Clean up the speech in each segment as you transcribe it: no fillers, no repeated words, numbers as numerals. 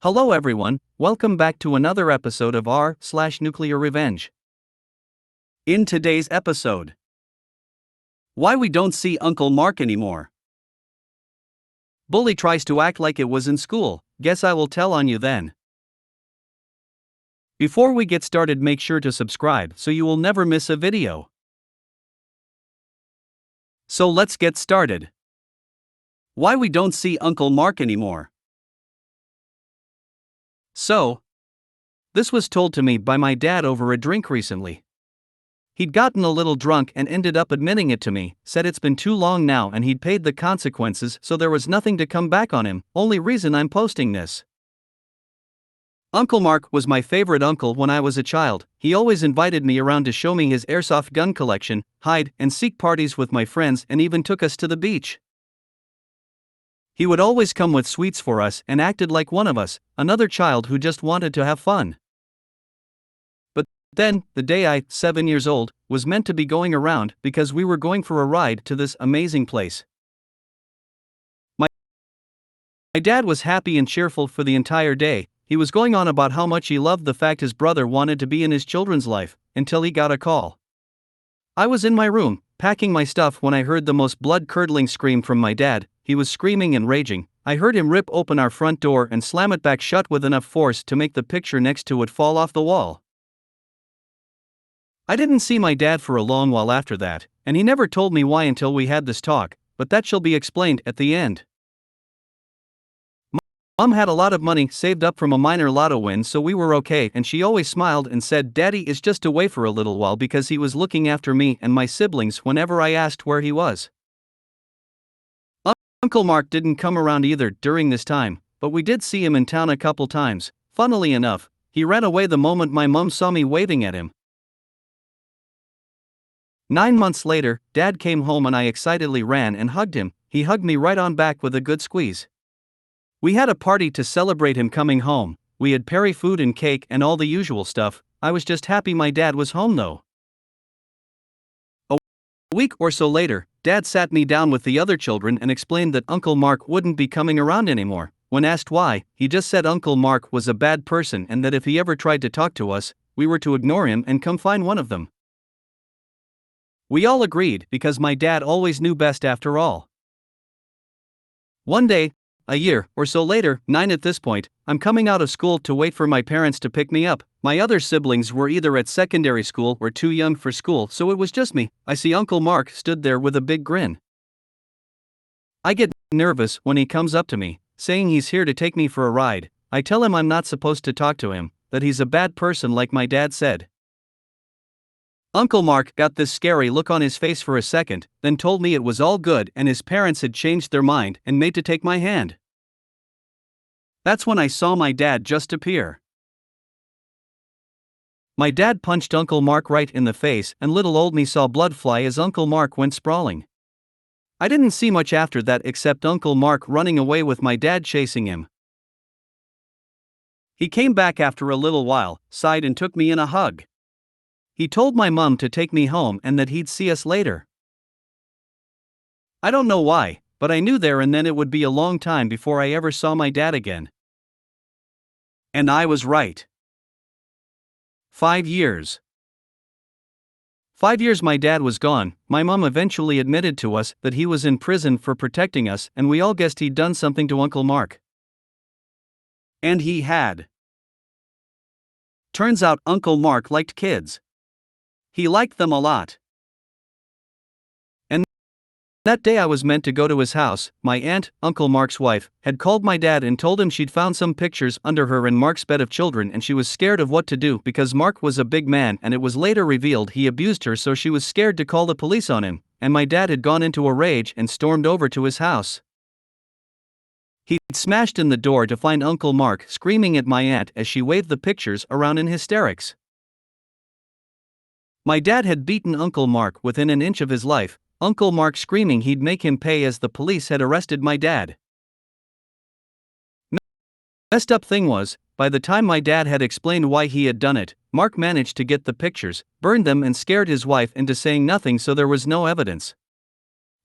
Hello everyone, welcome back to another episode of r/NuclearRevenge. In today's episode, why we don't see Uncle Mark anymore. Bully tries to act like it was in school, guess I will tell on you then. Before we get started, make sure to subscribe so you will never miss a video. So let's get started. Why we don't see Uncle Mark anymore. So, this was told to me by my dad over a drink recently. He'd gotten a little drunk and ended up admitting it to me, said it's been too long now and he'd paid the consequences, so there was nothing to come back on him. Only reason I'm posting this. Uncle Mark was my favorite uncle when I was a child. He always invited me around to show me his airsoft gun collection, hide and seek parties with my friends, and even took us to the beach. He would always come with sweets for us and acted like one of us, another child who just wanted to have fun. But then, the day I, 7 years old, was meant to be going around because we were going for a ride to this amazing place. My dad was happy and cheerful for the entire day. He was going on about how much he loved the fact his brother wanted to be in his children's life, until he got a call. I was in my room, packing my stuff, when I heard the most blood-curdling scream from my dad. He was screaming and raging. I heard him rip open our front door and slam it back shut with enough force to make the picture next to it fall off the wall. I didn't see my dad for a long while after that, and he never told me why until we had this talk, but that shall be explained at the end. Mom had a lot of money saved up from a minor lotto win, so we were okay, and she always smiled and said Daddy is just away for a little while because he was looking after me and my siblings whenever I asked where he was. Uncle Mark didn't come around either during this time, but we did see him in town a couple times. Funnily enough, he ran away the moment my mom saw me waving at him. 9 months later, Dad came home and I excitedly ran and hugged him. He hugged me right on back with a good squeeze. We had a party to celebrate him coming home. We had Perry food and cake and all the usual stuff. I was just happy my dad was home though. A week or so later, Dad sat me down with the other children and explained that Uncle Mark wouldn't be coming around anymore. When asked why, he just said Uncle Mark was a bad person and that if he ever tried to talk to us, we were to ignore him and come find one of them. We all agreed because my dad always knew best after all. One day, a year or so later, 9 at this point, I'm coming out of school to wait for my parents to pick me up. My other siblings were either at secondary school or too young for school, so it was just me. I see Uncle Mark stood there with a big grin. I get nervous when he comes up to me, saying he's here to take me for a ride. I tell him I'm not supposed to talk to him, that he's a bad person like my dad said. Uncle Mark got this scary look on his face for a second, then told me it was all good and his parents had changed their mind and made to take my hand. That's when I saw my dad just appear. My dad punched Uncle Mark right in the face and little old me saw blood fly as Uncle Mark went sprawling. I didn't see much after that except Uncle Mark running away with my dad chasing him. He came back after a little while, sighed and took me in a hug. He told my mom to take me home and that he'd see us later. I don't know why, but I knew there and then it would be a long time before I ever saw my dad again. And I was right. 5 years. 5 years my dad was gone. My mom eventually admitted to us that he was in prison for protecting us, and we all guessed he'd done something to Uncle Mark. And he had. Turns out Uncle Mark liked kids. He liked them a lot. And that day I was meant to go to his house. My aunt, Uncle Mark's wife, had called my dad and told him she'd found some pictures under her and Mark's bed of children, and she was scared of what to do because Mark was a big man and it was later revealed he abused her, so she was scared to call the police on him, and my dad had gone into a rage and stormed over to his house. He'd smashed in the door to find Uncle Mark screaming at my aunt as she waved the pictures around in hysterics. My dad had beaten Uncle Mark within an inch of his life, Uncle Mark screaming he'd make him pay as the police had arrested my dad. Messed up thing was, by the time my dad had explained why he had done it, Mark managed to get the pictures, burned them and scared his wife into saying nothing, so there was no evidence.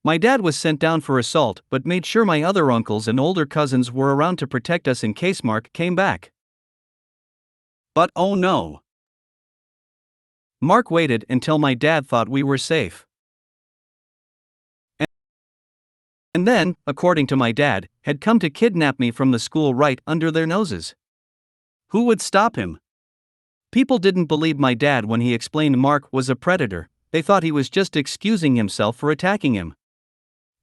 My dad was sent down for assault but made sure my other uncles and older cousins were around to protect us in case Mark came back. But oh no! Mark waited until my dad thought we were safe. And then, according to my dad, had come to kidnap me from the school right under their noses. Who would stop him? People didn't believe my dad when he explained Mark was a predator. They thought he was just excusing himself for attacking him.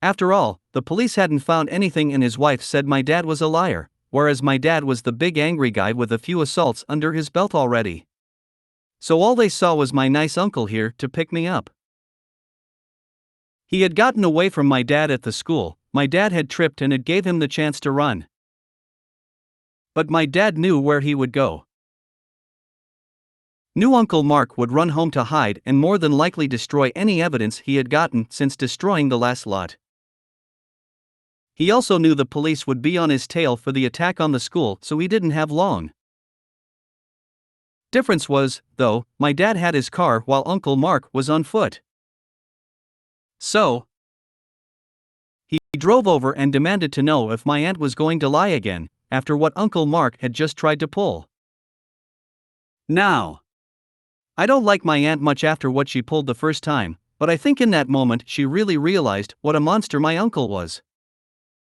After all, the police hadn't found anything and his wife said my dad was a liar, whereas my dad was the big angry guy with a few assaults under his belt already. So all they saw was my nice uncle here to pick me up. He had gotten away from my dad at the school. My dad had tripped and it gave him the chance to run. But my dad knew where he would go. Knew Uncle Mark would run home to hide and more than likely destroy any evidence he had gotten since destroying the last lot. He also knew the police would be on his tail for the attack on the school, so he didn't have long. Difference was, though, my dad had his car while Uncle Mark was on foot. So, he drove over and demanded to know if my aunt was going to lie again, after what Uncle Mark had just tried to pull. Now, I don't like my aunt much after what she pulled the first time, but I think in that moment she really realized what a monster my uncle was.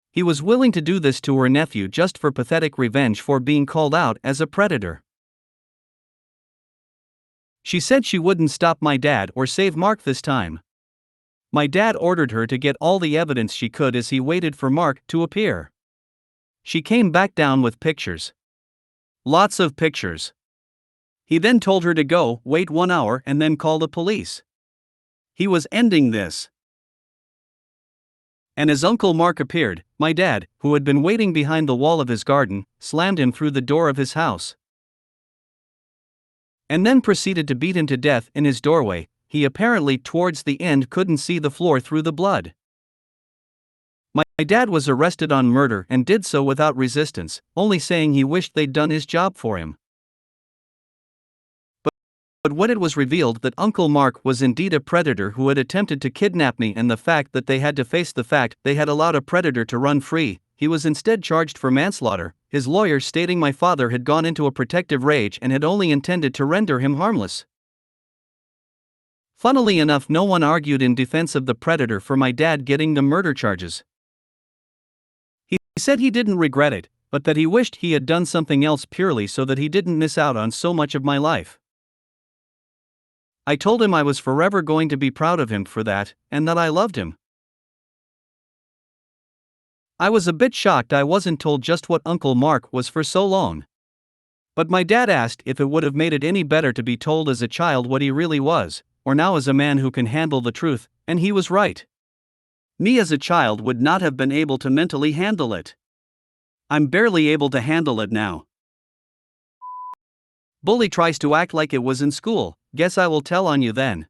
He was willing to do this to her nephew just for pathetic revenge for being called out as a predator. She said she wouldn't stop my dad or save Mark this time. My dad ordered her to get all the evidence she could as he waited for Mark to appear. She came back down with pictures. Lots of pictures. He then told her to go, wait 1 hour and then call the police. He was ending this. And as Uncle Mark appeared, my dad, who had been waiting behind the wall of his garden, slammed him through the door of his house. And then proceeded to beat him to death in his doorway. He apparently towards the end couldn't see the floor through the blood. My dad was arrested on murder and did so without resistance, only saying he wished they'd done his job for him. But when it was revealed that Uncle Mark was indeed a predator who had attempted to kidnap me and the fact that they had to face the fact they had allowed a predator to run free, he was instead charged for manslaughter, his lawyer stating my father had gone into a protective rage and had only intended to render him harmless. Funnily enough, no one argued in defense of the predator for my dad getting the murder charges. He said he didn't regret it, but that he wished he had done something else purely so that he didn't miss out on so much of my life. I told him I was forever going to be proud of him for that, and that I loved him. I was a bit shocked I wasn't told just what Uncle Mark was for so long. But my dad asked if it would have made it any better to be told as a child what he really was, or now as a man who can handle the truth, and he was right. Me as a child would not have been able to mentally handle it. I'm barely able to handle it now. Bully tries to act like it was in school. Guess I will tell on you then.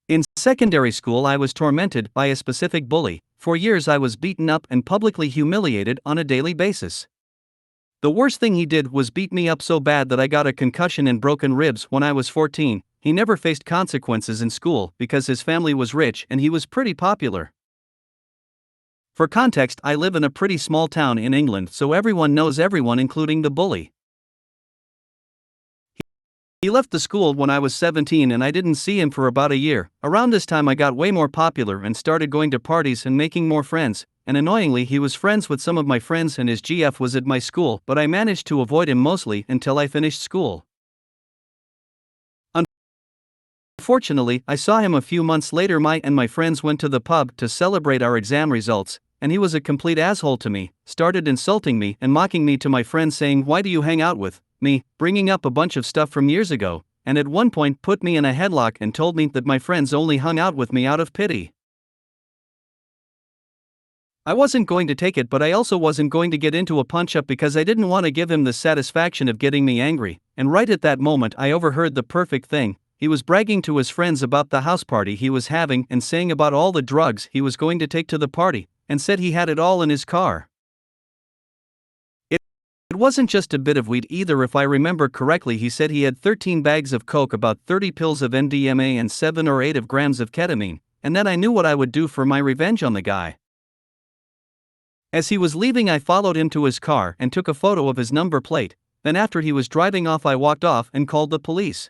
In secondary school I was tormented by a specific bully. For years I was beaten up and publicly humiliated on a daily basis. The worst thing he did was beat me up so bad that I got a concussion and broken ribs when I was 14. He never faced consequences in school because his family was rich and he was pretty popular. For context, I live in a pretty small town in England, so everyone knows everyone, including the bully. He left the school when I was 17 and I didn't see him for about a year. Around this time I got way more popular and started going to parties and making more friends, and annoyingly he was friends with some of my friends and his GF was at my school, but I managed to avoid him mostly until I finished school. Unfortunately, I saw him a few months later. My friends went to the pub to celebrate our exam results, and he was a complete asshole to me, started insulting me and mocking me to my friends, saying, "Why do you hang out with me?" bringing up a bunch of stuff from years ago, and at one point put me in a headlock and told me that my friends only hung out with me out of pity. I wasn't going to take it, but I also wasn't going to get into a punch-up because I didn't want to give him the satisfaction of getting me angry, and right at that moment I overheard the perfect thing. He was bragging to his friends about the house party he was having and saying about all the drugs he was going to take to the party, and said he had it all in his car. It wasn't just a bit of weed either. If I remember correctly, he said he had 13 bags of coke, about 30 pills of MDMA and 7 or 8 grams of ketamine, and then I knew what I would do for my revenge on the guy. As he was leaving, I followed him to his car and took a photo of his number plate. Then after he was driving off, I walked off and called the police.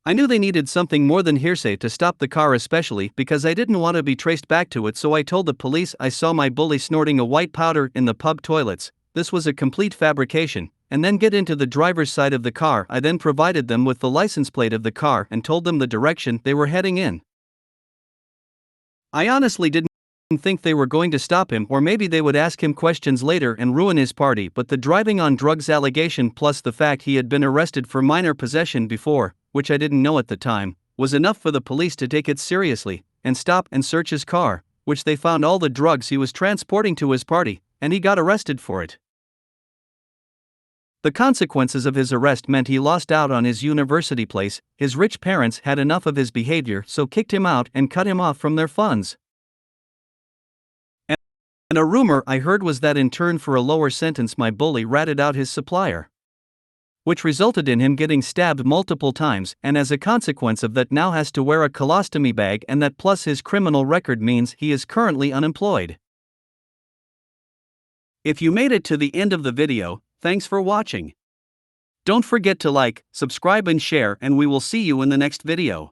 I knew they needed something more than hearsay to stop the car, especially because I didn't want to be traced back to it, so I told the police I saw my bully snorting a white powder in the pub toilets. This was a complete fabrication, and then get into the driver's side of the car. I then provided them with the license plate of the car and told them the direction they were heading in. I honestly didn't think they were going to stop him, or maybe they would ask him questions later and ruin his party, but the driving on drugs allegation plus the fact he had been arrested for minor possession before, which I didn't know at the time, was enough for the police to take it seriously and stop and search his car, which they found all the drugs he was transporting to his party, and he got arrested for it. The consequences of his arrest meant he lost out on his university place. His rich parents had enough of his behavior, so kicked him out and cut him off from their funds. And a rumor I heard was that in turn for a lower sentence, my bully ratted out his supplier, which resulted in him getting stabbed multiple times, and as a consequence of that now has to wear a colostomy bag, and that plus his criminal record means he is currently unemployed. If you made it to the end of the video, thanks for watching. Don't forget to like, subscribe and share, and we will see you in the next video.